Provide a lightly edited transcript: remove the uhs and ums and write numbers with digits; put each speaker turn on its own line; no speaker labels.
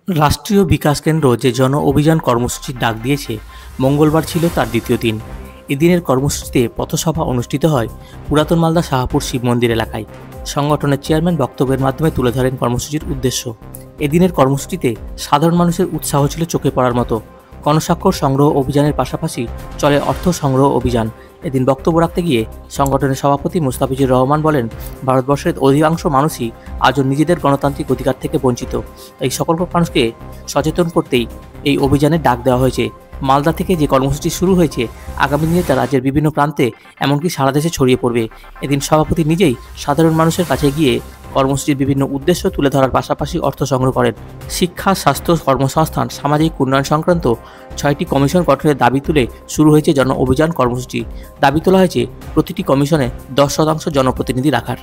রাষ্ট্রীয় বিকাশ কেন্দ্র যে জন অভিযান কর্মসূচির ডাক দিয়েছে, মঙ্গলবার ছিল তার দ্বিতীয় দিন। এদিনের কর্মসূচিতে পথসভা অনুষ্ঠিত হয় পুরাতন মালদা শাহপুর শিব মন্দির এলাকায়। সংগঠনের চেয়ারম্যান বক্তব্যের মাধ্যমে তুলে ধরেন কর্মসূচির উদ্দেশ্য। এদিনের কর্মসূচিতে সাধারণ মানুষের উৎসাহ ছিল চোখে পড়ার মতো। গণস্বাক্ষর সংগ্রহ অভিযানের পাশাপাশি চলে অর্থ সংগ্রহ অভিযান। এদিন বক্তব্য রাখতে গিয়ে সংগঠনের সভাপতি মুস্তাফিজুর রহমান বলেন, ভারতবর্ষের অধিকাংশ মানুষই আজও নিজেদের গণতান্ত্রিক অধিকার থেকে বঞ্চিত। তাই সকল মানুষকে সচেতন করতেই এই অভিযানের ডাক দেওয়া হয়েছে। মালদা থেকে যে কর্মসূচি শুরু হয়েছে, আগামী দিনে তা রাজ্যের বিভিন্ন প্রান্তে এমনকি সারা দেশে ছড়িয়ে পড়বে। এদিন সভাপতি নিজেই সাধারণ মানুষের কাছে গিয়ে কর্মসূচির বিভিন্ন উদ্দেশ্য তুলে ধরার পাশাপাশি অর্থ সংগ্রহ করেন। শিক্ষা, স্বাস্থ্য, কর্মসংস্থান, সামাজিক উন্নয়ন সংক্রান্ত 6টি কমিশন গঠনের দাবি তুলে শুরু হয়েছে জন অভিযান কর্মসূচি। দাবি তোলা হয়েছে প্রতিটি কমিশনে 10% জনপ্রতিনিধি রাখার।